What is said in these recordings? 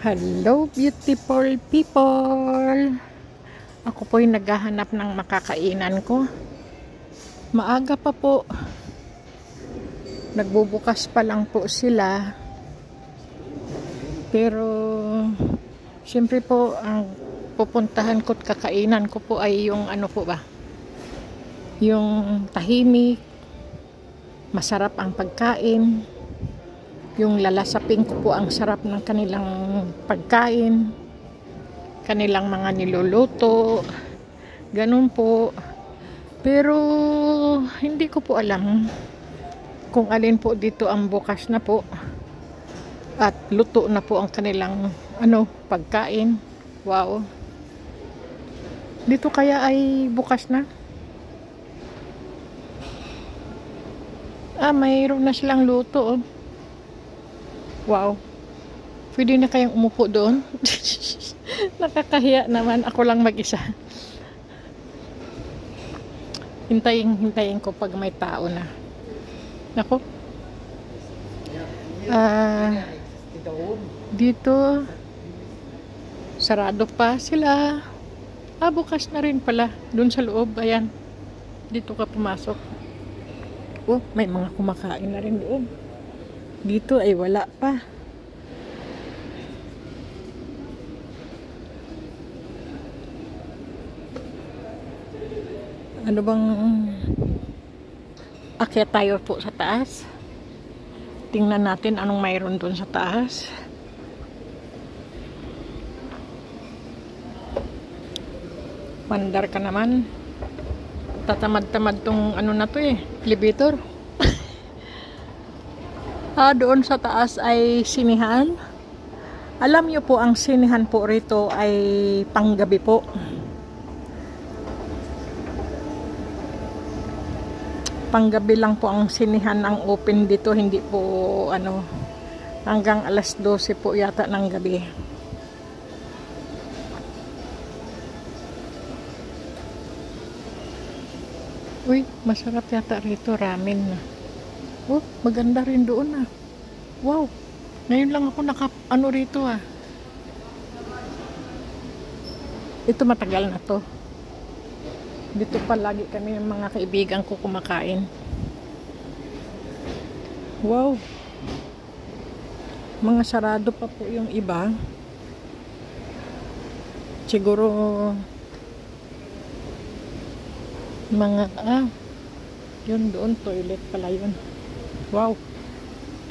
Hello beautiful people! Ako po'y naghahanap ng makakainan ko. Maaga pa po. Nagbubukas pa lang po sila. Pero siyempre po ang pupuntahan ko at kakainan ko po ay yung ano po ba? Yung tahimik. Masarap ang pagkain. Yung lalasapin ko po ang sarap ng kanilang pagkain, kanilang mga niluluto, ganun po. Pero hindi ko po alam kung alin po dito ang bukas na po at luto na po ang kanilang pagkain. Wow. Dito kaya ay bukas na? Mayroon na silang luto. Wow. Pwede na kayang umupo doon? Nakakahiya naman. Ako lang mag-isa. Hintayin ko pag may tao na. Nako. Dito sarado pa sila. Bukas na rin pala. Doon sa loob. Ayan. Dito ka pumasok. May mga kumakain na rin doon. Dito ay wala pa. Ano bang akyat tayo po sa taas? Tingnan natin anong mayroon doon sa taas. Mandar ka naman. Tatamad-tamad tong na to elevator. Doon sa taas ay sinihan. Alam nyo po, ang sinihan po rito ay panggabi po. Panggabi lang po ang sinihan ang open dito. Hindi po hanggang alas 12 po yata ng gabi. Uy, masarap yata rito, ramen na. Maganda rin doon Wow. Ngayon lang ako rito Ito matagal na to. Dito pa lagi kami ng mga kaibigan ko kumakain. Wow. Mga sarado pa po yung iba. Siguro mga yun doon, toilet pala yun. Wow.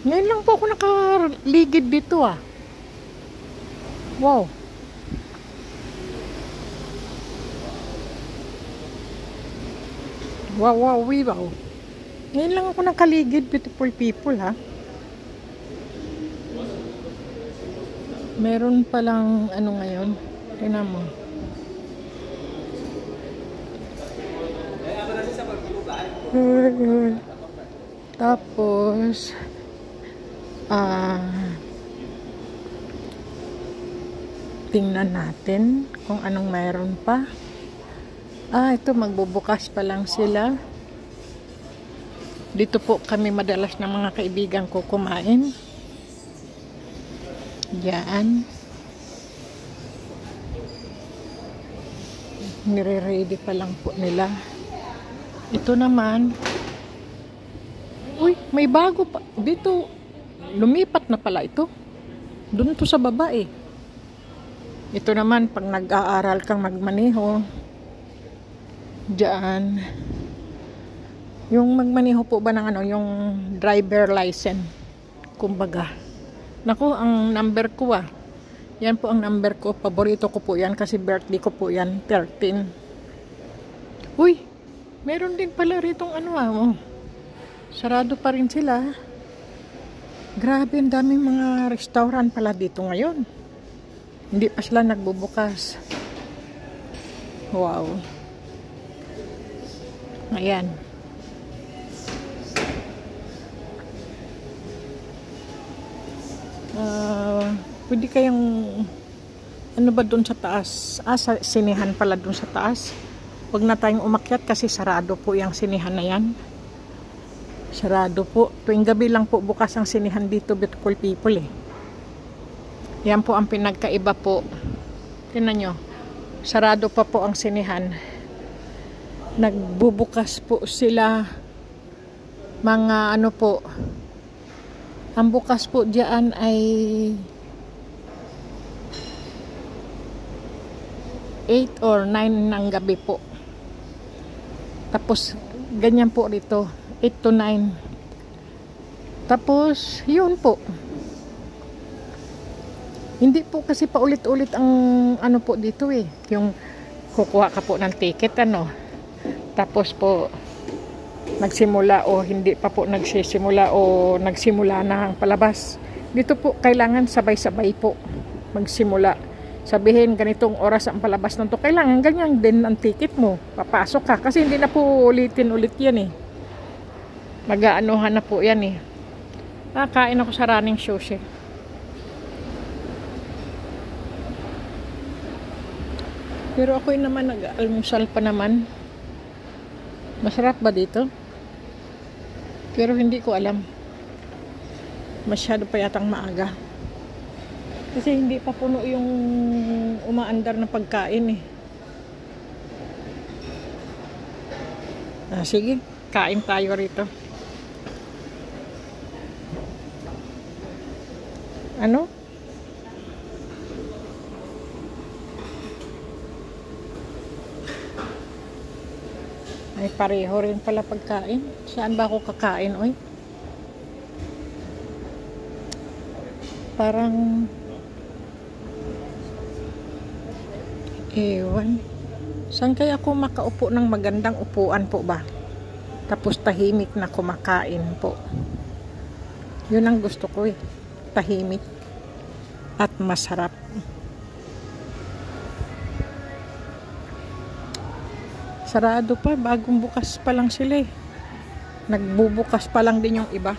Ngayon lang po ako nakaligid dito Wow. Wow. Ngayon lang ako nakaligid, beautiful people Meron palang ngayon. Tingnan mo. Tapos tingnan natin kung anong mayroon pa. Ito magbubukas pa lang sila. Dito po kami madalas ng mga kaibigan ko kumain. Diyan. Nire-ready pa lang po nila. Ito naman. Uy, may bago pa. Dito, lumipat na pala ito. Doon to sa baba Ito naman, pag nag-aaral kang magmaneho, diyan. Yung magmaneho po ba ng yung driver license. Kumbaga. Naku, ang number ko Yan po ang number ko. Paborito ko po yan kasi birthday ko po yan, 13. Uy, meron din pala ritong sarado pa rin sila. Grabe, ang daming mga restaurant pala dito ngayon. Hindi pa sila nagbubukas. Wow. Ayan. Pwede kayang ba doon sa taas? Sa sinihan pala doon sa taas. Huwag na tayong umakyat kasi sarado po yung sinihan na yan. Sarado po. Tuwing gabi lang po bukas ang sinihan dito, beautiful people Yan po ang pinagkaiba po. Tingnan nyo. Sarado pa po ang sinihan. Nagbubukas po sila mga ano po. Ang bukas po diyan ay 8 or 9 ng gabi po. Tapos ganyan po dito, 8 to 9. Tapos yun po. Hindi po kasi paulit-ulit ang ano po dito eh. Yung kukuha ka po ng ticket ano. Tapos po nagsimula o hindi pa po nagsisimula o nagsimula na ang palabas. Dito po kailangan sabay-sabay po magsimula. Sabihin ganitong oras ang palabas nito. Kailangan ganyan din ang ticket mo. Papasok ka kasi hindi na po ulitin ulit yan eh. Mag-aanuhan na po yan eh. Kain ako sa running shoes eh. Pero ako'y naman nag-almusal pa naman. Masarap ba dito? Pero hindi ko alam. Masyado pa yatang maaga. Kasi hindi pa puno yung umaandar na pagkain eh. Sige, kain tayo rito. Ano? Ay, pareho rin pala pagkain. Saan ba ako kakain, oy? Parang ewan. Saan kaya ako makaupo ng magandang upuan po ba? Tapos tahimik na kumakain po. Yun ang gusto ko eh. Tahimik at masarap. Sarado pa, bagong bukas pa lang sila eh. Nagbubukas pa lang din yung iba.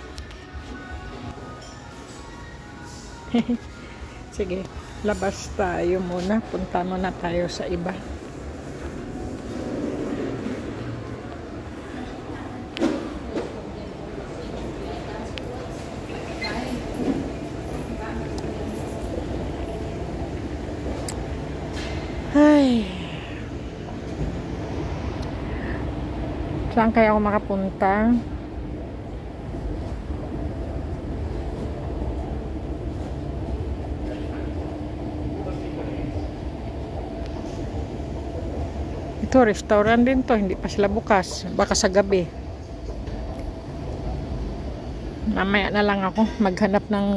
Sige, labas tayo muna. Punta muna tayo sa iba. Ay. Saan kaya ako makapunta? Ito, restaurant din to. Hindi pa sila bukas. Baka sa gabi. Mamaya na lang ako maghanap ng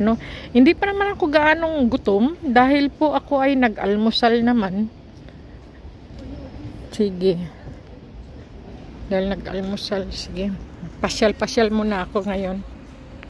ano. Hindi pa naman ako gaanong gutom. Dahil po ako ay nag-almusal naman. Sige. Dahil nag-almusal. Sige. Pasyal-pasyal muna ako ngayon.